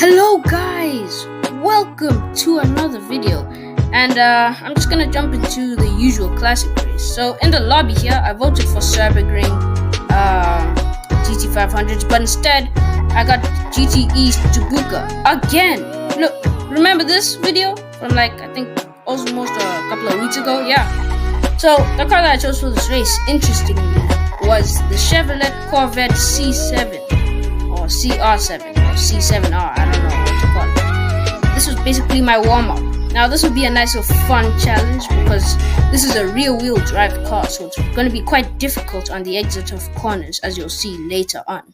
Hello guys, welcome to another video, and I'm just gonna jump into the usual classic race. So in the lobby here, I voted for Cybergreen GT500s, but instead I got GTE Jabuka again. Look, remember this video from I think almost a couple of weeks ago? Yeah. So the car that I chose for this race, interestingly, was the Chevrolet Corvette C7 or CR7 or C7R. I don't know what to call it. This was basically my warm-up. Now this will be a nice little fun challenge because this is a rear-wheel drive car, so it's going to be quite difficult on the exit of corners, as you'll see later on.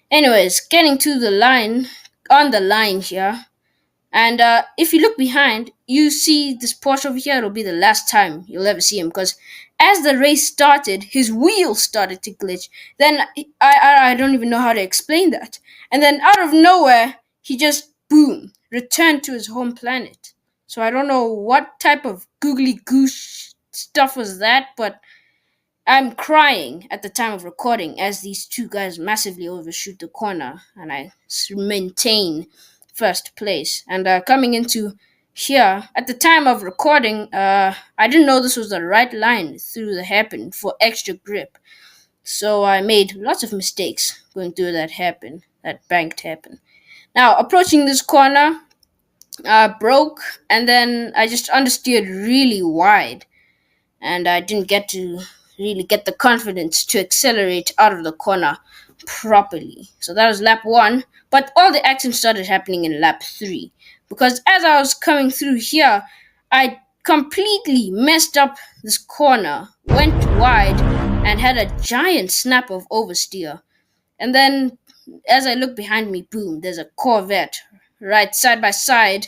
Anyways, getting to the line, on the line here, and if you look behind, you see this Porsche over here. It'll be the last time you'll ever see him because as the race started, his wheels started to glitch. Then I don't even know how to explain that. And then out of nowhere, he just, boom, returned to his home planet. So I don't know what type of googly goose stuff was that, but I'm crying at the time of recording as these two guys massively overshoot the corner and I maintain first place. And coming into here, at the time of recording, I didn't know this was the right line through the hairpin for extra grip. So I made lots of mistakes going through that hairpin, that banked hairpin. Now, approaching this corner, broke, and then I just understeered really wide. And I didn't get to really get the confidence to accelerate out of the corner properly. So that was lap 1, but all the action started happening in lap 3 because as I was coming through here, I completely messed up this corner, went wide, and had a giant snap of oversteer. And then as I look behind me, boom, there's a Corvette right side by side.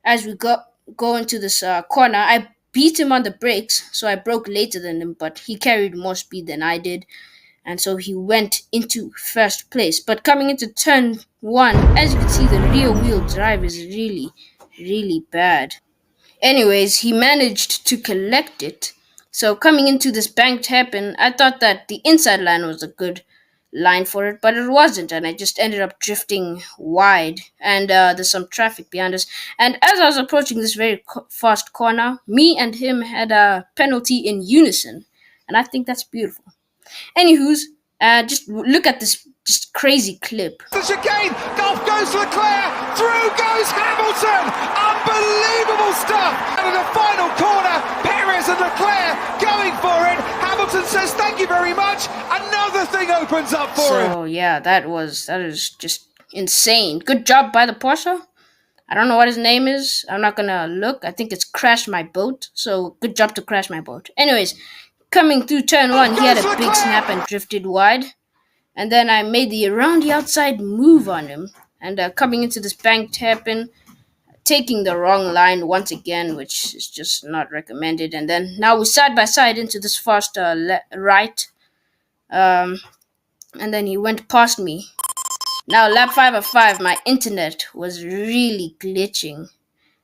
As we go into this corner, I beat him on the brakes, so I broke later than him, but he carried more speed than I did, and so he went into first place. But coming into turn 1, as you can see, the rear wheel drive is really, really bad. Anyways, he managed to collect it. So coming into this banked hairpin, I thought that the inside line was a good line for it, but it wasn't, and I just ended up drifting wide, and there's some traffic behind us. And as I was approaching this very fast corner, me and him had a penalty in unison, and I think that's beautiful. Anywho's, just look at this just crazy clip. The chicane, off goes Leclerc, through goes Hamilton, unbelievable stuff, and in the final corner, Perez and Leclerc going for it. Hamilton says thank you very much, another thing opens up for him. So yeah, that is just insane. Good job by the Porsche. I don't know what his name is. I'm not gonna look. I think it's Crash My Boat. So good job to Crash My Boat. Anyways, coming through turn 1, he had a big snap and drifted wide. And then I made the around the outside move on him. And coming into this banked hairpin, taking the wrong line once again, which is just not recommended. And then now we're side by side into this fast right. And then he went past me. Now lap 5 of 5, my internet was really glitching.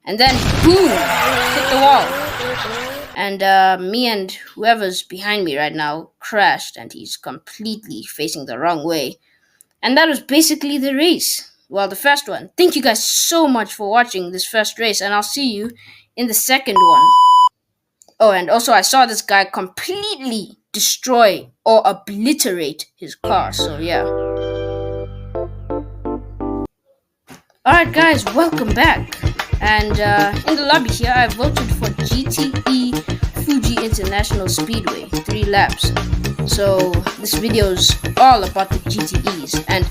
And then boom, hit the wall. And me and whoever's behind me right now crashed, and he's completely facing the wrong way. And that was basically the race. Well, the first one. Thank you guys so much for watching this first race, and I'll see you in the second one. Oh, and also I saw this guy completely destroy or obliterate his car, so yeah. Alright guys, welcome back. And in the lobby here, I voted for GTE Fuji International Speedway, 3 laps. So this video is all about the GTEs. And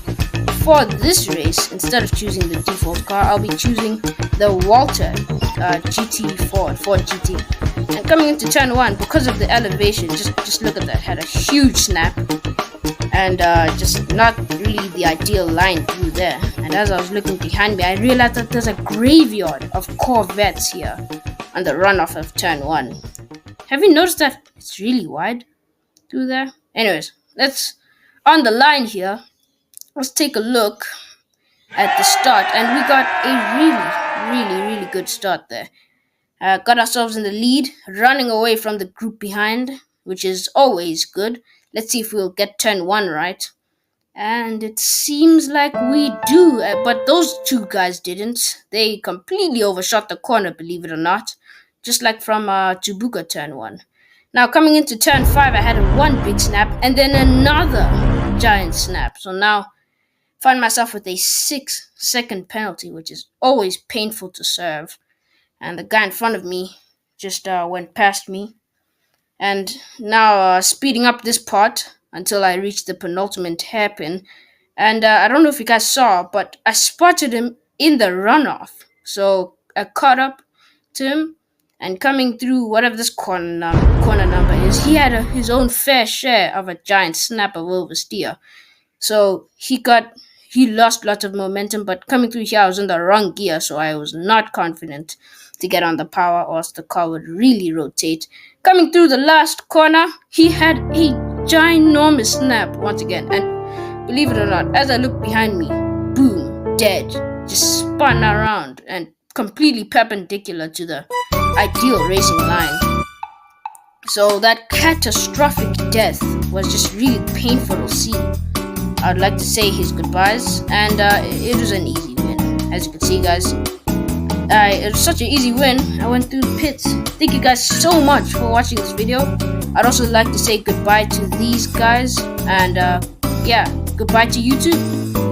for this race, instead of choosing the default car, I'll be choosing the Walter GT Ford GT. And coming into turn 1, because of the elevation, just look at that, had a huge snap. And just not really the ideal line through there. And as I was looking behind me, I realized that there's a graveyard of Corvettes here on the runoff of turn 1. Have you noticed that it's really wide through there? Anyways, on the line here, let's take a look at the start. And we got a really good start there. Got ourselves in the lead, running away from the group behind, which is always good. Let's see if we'll get turn 1 right. And it seems like we do, but those two guys didn't. They completely overshot the corner, believe it or not. Just like from Chibuka turn 1. Now coming into turn 5, I had one big snap and then another giant snap. So now find myself with a 6-second penalty, which is always painful to serve. And the guy in front of me just went past me. And now speeding up this part until I reach the penultimate hairpin. And I don't know if you guys saw, but I spotted him in the runoff. So I caught up to him, and coming through whatever this corner number is, he had his own fair share of a giant snap of oversteer. So he lost lots of momentum, but coming through here I was in the wrong gear, so I was not confident to get on the power, or else the car would really rotate. Coming through the last corner, he had a ginormous snap once again, and believe it or not, as I look behind me, boom, dead, just spun around and completely perpendicular to the ideal racing line. So that catastrophic death was just really painful to see. I'd like to say his goodbyes, and it was an easy win. As you can see, guys, it was such an easy win. I went through the pits. Thank you guys so much for watching this video. I'd also like to say goodbye to these guys, and yeah, goodbye to YouTube.